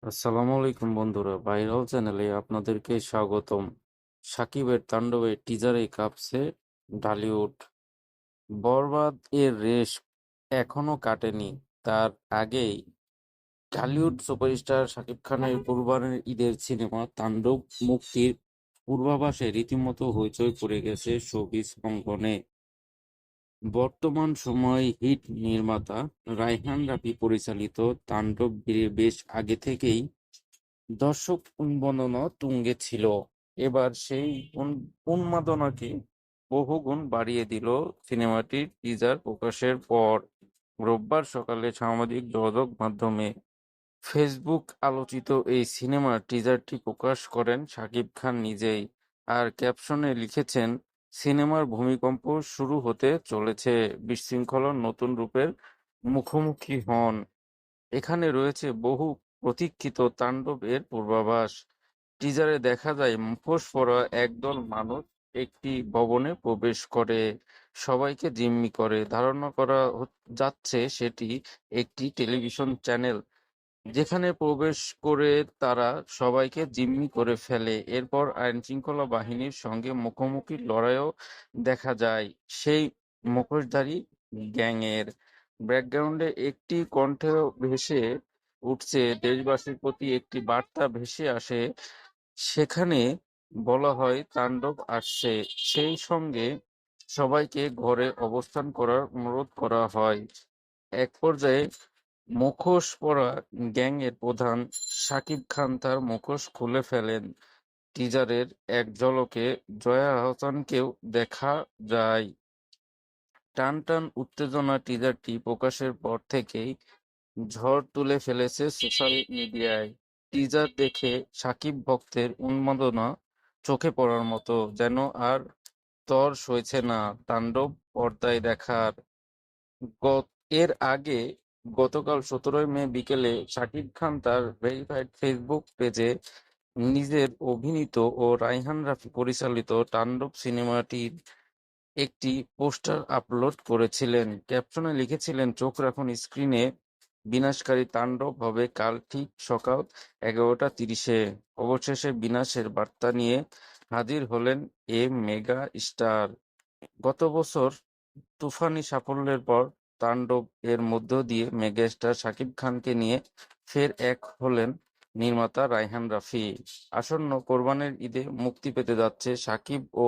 আসসালামু আলাইকুম বন্ধুরা, ভাইরাল চ্যানেলে আপনাদেরকে স্বাগতম। সাকিবের তাণ্ডবে টিজারে কাঁপছে ঢালিউড। বরবাদ এর রেশ এখনো কাটেনি, তার আগেই ঢালিউড সুপারস্টার শাকিব খানের কুরবানির ঈদের সিনেমা তাণ্ডব মুক্তির পূর্বাভাসে রীতিমতো হইচই পড়ে গেছে শোবিজ অঙ্গনে। বর্তমান সময়ে হিট নির্মাতা রায়হান রাফি পরিচালিত তাণ্ডব বেশ আগে থেকেই দর্শক উন্মাদনা তুঙ্গে ছিল। এবার সেই উন্মাদনাকে বহুগুণ বাড়িয়ে দিল সিনেমাটির টিজার প্রকাশের পর। রোববার সকালে সামাজিক যোগাযোগ মাধ্যমে ফেসবুক আলোচিত এই সিনেমার টিজারটি প্রকাশ করেন শাকিব খান নিজেই। আর ক্যাপশনে লিখেছেন, সিনেমার ভূমিকম্প শুরু হতে চলেছে, বিশৃঙ্খলার নতুন রূপের মুখোমুখি হন। এখানে রয়েছে বহু প্রতীক্ষিত তাণ্ডবের পূর্বাভাস। টিজারে দেখা যায় মুখোশ পরা একদল মানুষ একটি ভবনে প্রবেশ করে, সবাইকে জিম্মি করে। ধারণা করা যাচ্ছে সেটি একটি টেলিভিশন চ্যানেল, যেখানে প্রবেশ করে তারা সবাইকে জিম্মি করে ফেলে। এরপর আইনশৃঙ্খলা বাহিনীর সঙ্গে মুখোমুখি লড়াইও দেখা যায় সেই মুখোশধারী গ্যাংয়ের। ব্যাকগ্রাউন্ডে একটি কণ্ঠ ভেসে উঠছে, দেশবাসীর প্রতি একটি বার্তা ভেসে আসে। সেখানে বলা হয় তাণ্ডব আসছে, সেই সঙ্গে সবাইকে ঘরে অবস্থান করার অনুরোধ করা হয়। এক পর্যায়ে মুখোশ পরা গ্যাংয়ের প্রধান শাকিব খান তার মুখোশ খুলে ফেলেন। টিজারের এক ঝলকে জয়া আহসানকেও দেখা যায়। টান টান উত্তেজনা টিজারটি প্রকাশের পর থেকেই ঝড় তুলে ফেলেছে সোশ্যাল মিডিয়ায়। টিজার দেখে শাকিব ভক্তের উন্মাদনা চোখে পড়ার মতো, যেন আর তর সইছে না তাণ্ডব পর্দায় দেখার। এর আগে গতকাল ১৭ মে বিকেলে শাকিব খান তার ভেরিফাইড ফেসবুক পেজে নিজের অভিনীত ও রায়হান রাফি পরিচালিত তাণ্ডব সিনেমাটির একটি পোস্টার আপলোড করেছিলেন। ক্যাপশনে লিখেছিলেন, চোখ রাখুন স্ক্রিনে, বিনাশকারী তাণ্ডব হবে কাল ঠিক সকাল ১১:৩০-এ। অবশেষে বিনাশের বার্তা নিয়ে হাজির হলেন এ মেগা স্টার। গত বছর তুফানি সাফল্যের পর তাণ্ডব এর মধ্য দিয়ে মেগাস্টার শাকিব খানকে নিয়ে ফের এক হলেন নির্মাতা রায়হান রাফি। আসন্ন কোরবানির ঈদে মুক্তি পেতে যাচ্ছে শাকিব ও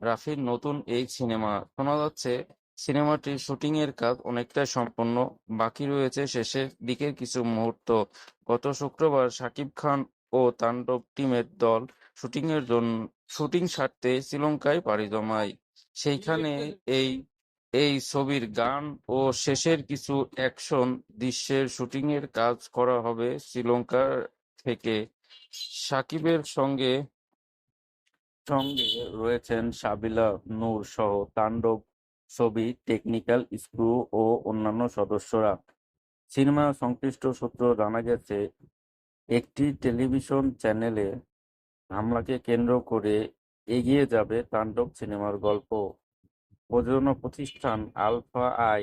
রাফির নতুন এই সিনেমা। শোনা যাচ্ছে সিনেমাটির শুটিং এর কাজ অনেকটাই সম্পন্ন, বাকি রয়েছে শেষের দিকের কিছু মুহূর্ত। গত শুক্রবার শাকিব খান ও তাণ্ডব টিমের দল শুটিং সারতে শ্রীলঙ্কায় পাড়ি জমায়। সেইখানে এই এই ছবির গান ও শেষের কিছু অ্যাকশন দৃশ্যের শুটিং এর কাজ করা হবে শ্রীলঙ্কা থেকে। সাকিবের সঙ্গে সঙ্গে রয়েছেন সাবিলা নূর সহ তাণ্ডব ছবি টেকনিক্যাল ক্রু ও অন্যান্য সদস্যরা। সিনেমা সংশ্লিষ্ট সূত্র জানা গেছে, একটি টেলিভিশন চ্যানেলে হামলাকে কেন্দ্র করে এগিয়ে যাবে তাণ্ডব সিনেমার গল্প। প্রযোজনা প্রতিষ্ঠান আলফা আই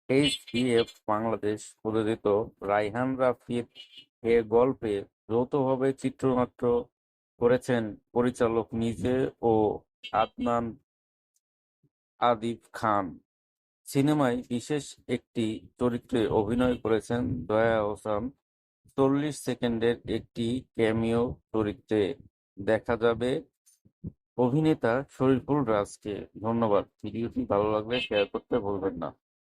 এইচবিএফ বাংলাদেশ প্রযোজিত রায়হান রাফির এ গল্পে যৌথভাবে চিত্রনাট্য করেছেন পরিচালক নিজে ও আদনান আদিব খান। সিনেমায় বিশেষ একটি চরিত্রে অভিনয় করেছেন দয়া আহসান। ৪০ সেকেন্ডের একটি ক্যামিও চরিত্রে দেখা যাবে অভিনেতা শরীফুল রাজকে। ধন্যবাদ। ভিডিওটি ভালো লাগলে শেয়ার করতে ভুলবেন না।